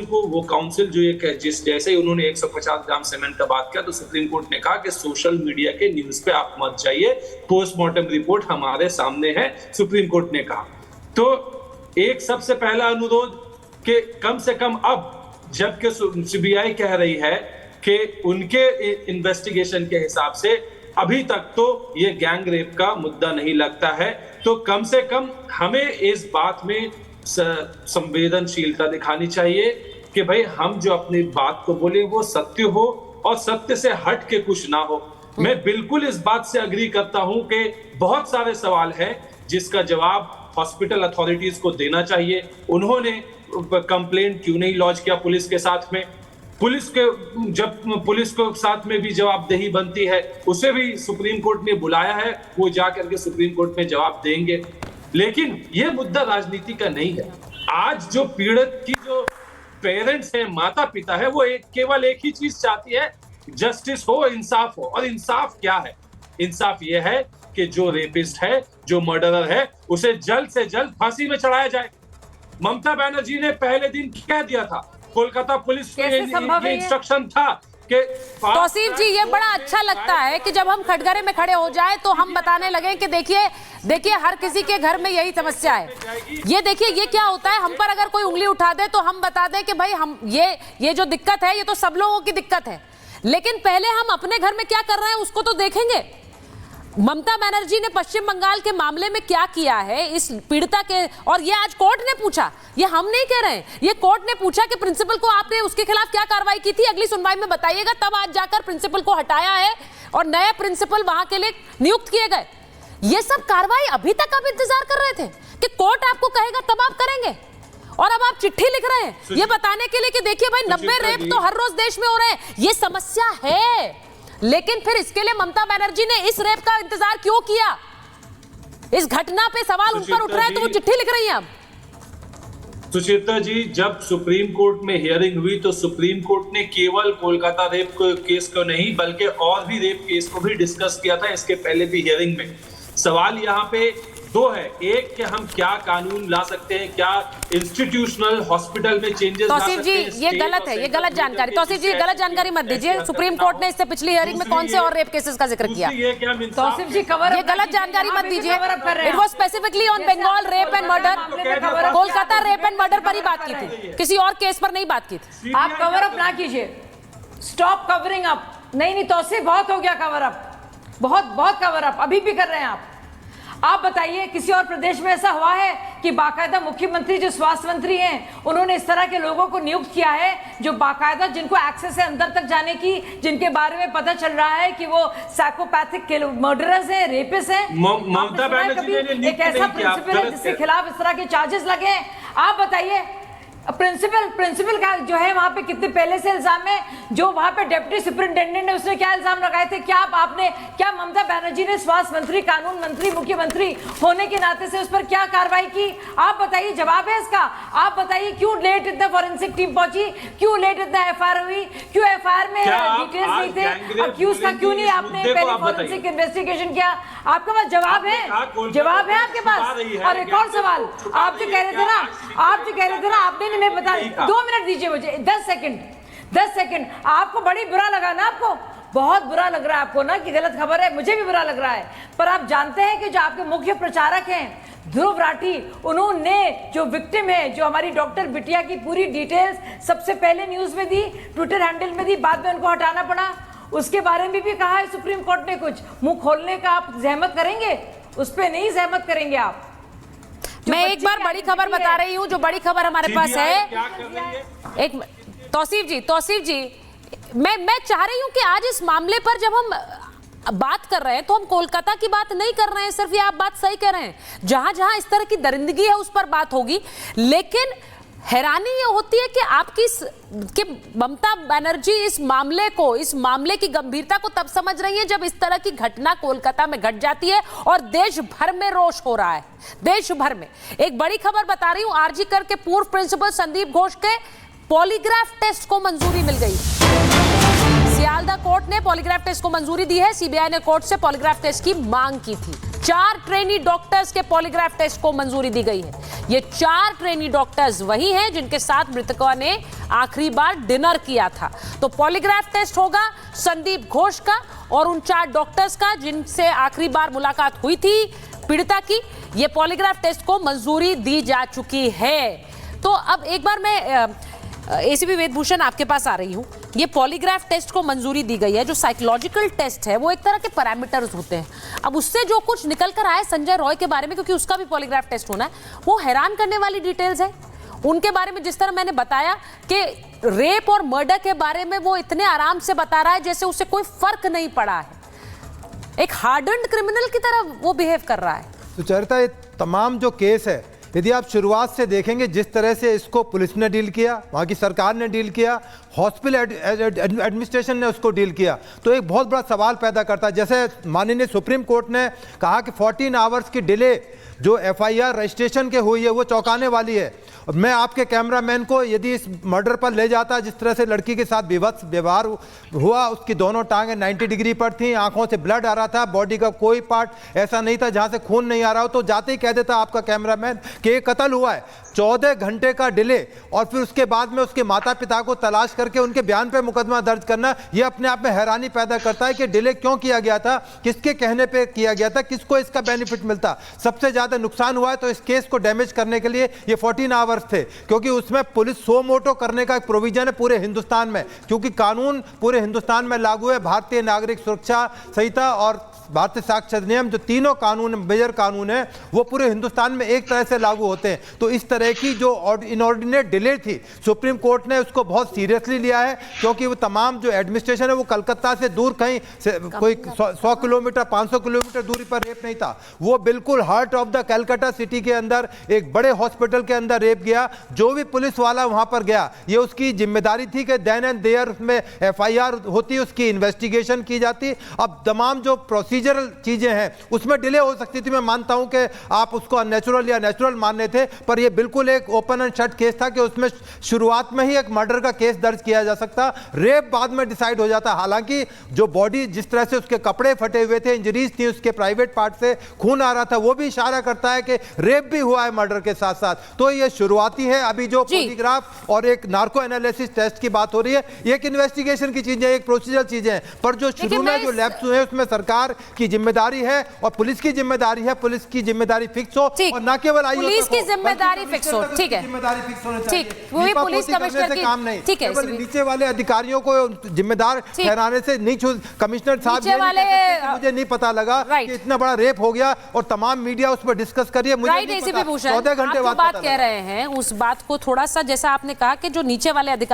को, वो काउंसिल जो ये जैसे ही उन्होंने 150 ग्राम सीमेंट का बात किया तो सुप्रीम कोर्ट ने कहा कि सोशल मीडिया के न्यूज पे आप मत जाइए, पोस्टमार्टम रिपोर्ट हमारे सामने है, सुप्रीम कोर्ट ने कहा। तो एक सबसे पहला अनुरोध कि कम से कम अब जबकि सीबीआई कह रही है कि उनके इन्वेस्टिगेशन के हिसाब से अभी तक तो ये गैंग रेप का मुद्दा नहीं लगता है, तो कम से कम हमें इस बात में संवेदनशीलता दिखानी चाहिए कि भाई हम जो अपनी बात को बोले वो सत्य हो और सत्य से हट के कुछ ना हो। मैं बिल्कुल इस बात से अग्री करता हूं कि बहुत सारे सवाल हैं जिसका जवाब हॉस्पिटल अथॉरिटीज को देना चाहिए। उन्होंने कंप्लेंट क्यों नहीं लॉन्च किया पुलिस के साथ में? पुलिस के जब पुलिस को साथ में भी जवाबदेही बनती है, उसे भी सुप्रीम कोर्ट ने बुलाया है, वो जाकर के सुप्रीम कोर्ट में जवाब देंगे। लेकिन यह मुद्दा राजनीति का नहीं है। आज जो पीड़ित की जो पेरेंट्स हैं, माता पिता है, वो केवल एक ही चीज चाहती है, जस्टिस हो, इंसाफ हो। और इंसाफ क्या है? इंसाफ यह है कि जो रेपिस्ट है, जो मर्डरर है, उसे जल्द से जल्द फांसी में चढ़ाया जाए। ममता बनर्जी ने पहले दिन कह दिया था, कोलकाता पुलिस को ये इंस्ट्रक्शन था कि तौसीफ जी, ये बड़ा अच्छा लगता है कि जब हम कटघरे में खड़े हो जाए तो हम बताने लगे कि देखिए हर किसी के घर में यही समस्या है। ये देखिए ये क्या होता है, हम पर अगर कोई उंगली उठा दे तो हम बता दें कि भाई हम ये जो दिक्कत है ये तो सब लोगों की दिक्कत है, लेकिन पहले हम अपने घर में क्या कर रहे हैं उसको तो देखेंगे। ममता बनर्जी ने पश्चिम बंगाल के मामले में क्या किया है इस पीड़िता के, और ये आज कोर्ट ने पूछा, ये हम नहीं कह रहे हैं, ये कोर्ट ने पूछा कि प्रिंसिपल को आपने उसके खिलाफ क्या कार्रवाई की थी, अगली सुनवाई में बताइएगा। तब आज जाकर प्रिंसिपल को हटाया है और नए प्रिंसिपल वहां के लिए नियुक्त किए गए। ये सब कार्रवाई अभी तक आप इंतजार कर रहे थे कि कोर्ट आपको कहेगा तब आप करेंगे, और अब आप चिट्ठी लिख रहे हैं ये बताने के लिए कि देखिए भाई 90 रेप तो हर रोज देश में हो रहे हैं। ये समस्या है, लेकिन फिर इसके लिए ममता बनर्जी ने इस रेप का इंतजार क्यों किया? इस घटना पे सवाल उन पर उठ रहा है तो वो चिट्ठी लिख रही हैं। अब सुचेता जी, जब सुप्रीम कोर्ट में हियरिंग हुई तो सुप्रीम कोर्ट ने केवल कोलकाता रेप केस को नहीं बल्कि और भी रेप केस को भी डिस्कस किया था इसके पहले भी हियरिंग में। सवाल यहाँ पे दो है, एक कि हम क्या कानून ला सकते हैं, क्या इंस्टीट्यूशनल हॉस्पिटल में चेंजेस ला सकते हैं। तौसीफ जी, ये गलत है, ये गलत जानकारी। तौसीफ जी, गलत जानकारी मत दीजिए। सुप्रीम कोर्ट ने इससे पिछली हियरिंग में कौन से और रेप केसेस का जिक्र किया? तौसीफ जी, ये गलत जानकारी मत दीजिए। It was specifically on Bengal rape and murder, Kolkata rape and murder पर ही बात की थी, किसी और केस पर नहीं बात की थी। आप कवर अप ना कीजिए, स्टॉप कवरिंग अप। नहीं तौसीफ, बहुत हो गया कवर अप, बहुत कवर अप अभी भी कर रहे हैं आप बताइए किसी और प्रदेश में ऐसा हुआ है कि बाकायदा मुख्यमंत्री जो स्वास्थ्य मंत्री हैं उन्होंने इस तरह के लोगों को नियुक्त किया है जो बाकायदा जिनको एक्सेस है अंदर तक जाने की, जिनके बारे में पता चल रहा है कि वो साइकोपैथिक मर्डरर्स हैं, रेपिस्ट हैं? ममता बनर्जी ने एक ऐसा प्रिंसिपल है जिसके खिलाफ इस तरह के चार्जेस लगे हैं? आप बताइए प्रिंसिपल का जो है वहां पे कितने पहले से इल्जाम है, जो वहां पे डिप्टी सुपरिंटेंडेंट है उसने क्या इल्जाम लगाए थे? क्या ममता बनर्जी ने स्वास्थ्य मंत्री, कानून मंत्री, मुख्यमंत्री होने के नाते से उस पर क्या कार्रवाई की? आप बताइए, जवाब है इसका। आप बताइए क्यों लेट इतना फॉरेंसिक टीम पहुंची, क्यों लेट इतना एफआईआर हुई, क्यों एफआईआर में डिटेल्स नहीं थे, अक्यूज का क्यों नहीं आपने पहले फॉरेंसिक इन्वेस्टिगेशन किया? आपके पास जवाब है आपके पास। और एक और सवाल, आप जो कह रहे थे ना आपने, मैं बता 2 मिनट दीजिए मुझे, 10 सेकंड। आपको बड़ी बुरा लगा ना, आपको बहुत बुरा लग रहा है आपको ना कि गलत खबर है, मुझे भी बुरा लग रहा है। पर आप जानते हैं कि जो आपके मुख्य प्रचारक हैं ध्रुव राठी, उन्होंने जो विक्टिम है, जो हमारी डॉक्टर बिटिया की पूरी डिटेल्स सबसे पहले न्यूज में दी, ट्विटर हैंडल में दी, बाद में उनको हटाना पड़ा, उसके बारे में भी कहा है सुप्रीम कोर्ट ने कुछ। मुंह खोलने का आप जहमत करेंगे? उस पर नहीं जहमत करेंगे आप। मैं एक बार बड़ी खबर बता रही हूँ, जो बड़ी खबर हमारे पास है। एक तौसीफ जी, मैं चाह रही हूँ कि आज इस मामले पर जब हम बात कर रहे हैं तो हम कोलकाता की बात नहीं कर रहे हैं सिर्फ, ये आप बात सही कह रहे हैं, जहां जहां इस तरह की दरिंदगी है उस पर बात होगी। लेकिन हैरानी ये होती है कि ममता बनर्जी इस मामले की गंभीरता को तब समझ रही है जब इस तरह की घटना कोलकाता में घट जाती है और देश भर में रोष हो रहा है, देश भर में। एक बड़ी खबर बता रही हूं, आरजी कर के पूर्व प्रिंसिपल संदीप घोष के पॉलीग्राफ टेस्ट को मंजूरी मिल गई। सियालदा कोर्ट ने पॉलीग्राफ टेस्ट को मंजूरी दी है। सीबीआई ने कोर्ट से पॉलीग्राफ टेस्ट की मांग की थी। 4 ट्रेनी डॉक्टर्स के पॉलीग्राफ टेस्ट को मंजूरी दी गई है। ये 4 ट्रेनी डॉक्टर्स वही हैं जिनके साथ मृतकों ने आखिरी बार डिनर किया था। तो पॉलीग्राफ टेस्ट होगा संदीप घोष का और उन 4 डॉक्टर्स का जिनसे आखिरी बार मुलाकात हुई थी पीड़िता की। ये पॉलीग्राफ टेस्ट को मंजूरी दी जा चुकी है। तो अब एक बार मैं एसीपी वेदभूषण आपके पास आ रही हूं। ये पॉलीग्राफ टेस्ट को मंजूरी दी गई है। जो साइकोलॉजिकल टेस्ट है वो एक तरह के पैरामीटर्स होते हैं। अब उससे जो कुछ निकल कर आए संजय रॉय के बारे में, क्योंकि उसका भी पॉलीग्राफ टेस्ट होना है, वो हैरान करने वाली डिटेल्स है उनके बारे में। जिस तरह मैंने बताया कि रेप और मर्डर के बारे में वो इतने आराम से बता रहा है जैसे उसे कोई फर्क नहीं पड़ा है। एक हार्डन्ड क्रिमिनल की तरह वो बिहेव कर रहा है। सुचरिता, ये तमाम जो केस है, यदि आप शुरुआत से देखेंगे जिस तरह से इसको पुलिस ने डील किया, वहाँ की सरकार ने डील किया, हॉस्पिटल एडमिनिस्ट्रेशन ने उसको डील किया, तो एक बहुत बड़ा सवाल पैदा करता है। जैसे माननीय सुप्रीम कोर्ट ने कहा कि 14 आवर्स की डिले जो एफआईआर रजिस्ट्रेशन के हुई है वो चौंकाने वाली है। मैं आपके कैमरामैन को यदि इस मर्डर पर ले जाता, जिस तरह से लड़की के साथ विभत्स व्यवहार हुआ, उसकी दोनों टांगें 90 डिग्री पर थी, आंखों से ब्लड आ रहा था, बॉडी का कोई पार्ट ऐसा नहीं था जहां से खून नहीं आ रहा हो, तो जाते ही कह देता आपका कैमरामैन कि ये कत्ल हुआ है। 14 घंटे का डिले और फिर उसके बाद में उसके माता पिता को तलाश करके उनके बयान पे मुकदमा दर्ज करना, यह अपने आप में हैरानी पैदा करता है कि डिले क्यों किया गया था, किसके कहने पे किया गया था, किसको इसका बेनिफिट मिलता। सबसे ज्यादा नुकसान हुआ है तो इस केस को डैमेज करने के लिए ये 14 आवर्स थे, क्योंकि उसमें पुलिस सो मोटो करने का एक प्रोविजन है पूरे हिंदुस्तान में, क्योंकि कानून पूरे हिंदुस्तान में लागू है। भारतीय नागरिक सुरक्षा संहिता और भारतीय साक्ष्य अधिनियम, जो तीनों कानून मेजर कानून है, वो पूरे हिंदुस्तान में एक तरह से लागू होते हैं। तो इस तरह की जो इनऑर्डिनेट डिले थी, सुप्रीम कोर्ट ने उसको बहुत सीरियसली लिया है, क्योंकि वो तमाम जो एडमिनिस्ट्रेशन है वो कलकत्ता से दूर कहीं से कोई 100 किलोमीटर 500 किलोमीटर दूरी पर रेप नहीं था, वो बिल्कुल heart of the Calcutta city के अंदर एक बड़े हॉस्पिटल के अंदर रेप गया। जो भी पुलिस वाला वहां पर गया, ये उसकी जिम्मेदारी थी कि देन एंड देयर उसमें एफआईआर होती, उसकी इन्वेस्टिगेशन की जाती। अब तमाम जो प्रोसीजरल चीजें हैं उसमें डिले हो सकती थी। मैं मानता हूं कि आप उसको अननेचुरल या नेचुरल मानने थे, पर यह बिल्कुल एक ओपन एंड शट केस था कि उसमें शुरुआत में ही एक मर्डर का केस दर्ज किया जा सकता, रेप बाद में डिसाइड हो जाता। हालांकि जो बॉडी जिस तरह से उसके कपड़े फटे हुए थे, इंजरीज थी, उसके प्राइवेट पार्ट से खून आ रहा था, वो भी इशारा करता है कि रेप भी हुआ है मर्डर के साथ साथ। तो ये शुरुआती है। अभी जो पॉलीग्राफ और एक नार्को एनालिसिस टेस्ट की बात हो रही है, एक इन्वेस्टिगेशन की चीजें, एक प्रोसीजरल चीजें हैं, पर जो शुरू में जो लैप्स हुए उसमें सरकार की जिम्मेदारी है और पुलिस की जिम्मेदारी है। पुलिस की जिम्मेदारी फिक्स हो और ना केवल पुलिस की जिम्मेदारी फिक्स हो। ठीक है, जिम्मेदारी फिक्स होना चाहिए। ठीक, वो भी पुलिस कमिश्नर की काम नहीं, ठीक है, नीचे वाले अधिकारियों को जिम्मेदार ठहराने से नहीं। कमिश्नर साहब मुझे नहीं पता लगा कि इतना बड़ा रेप हो गया और तमाम मीडिया उस पर डिस्कस करिए। मुझे 14 घंटे बात कह रहे हैं, उस बात को थोड़ा सा, जैसा आपने कहा कि जो नीचे वाले अधिकारी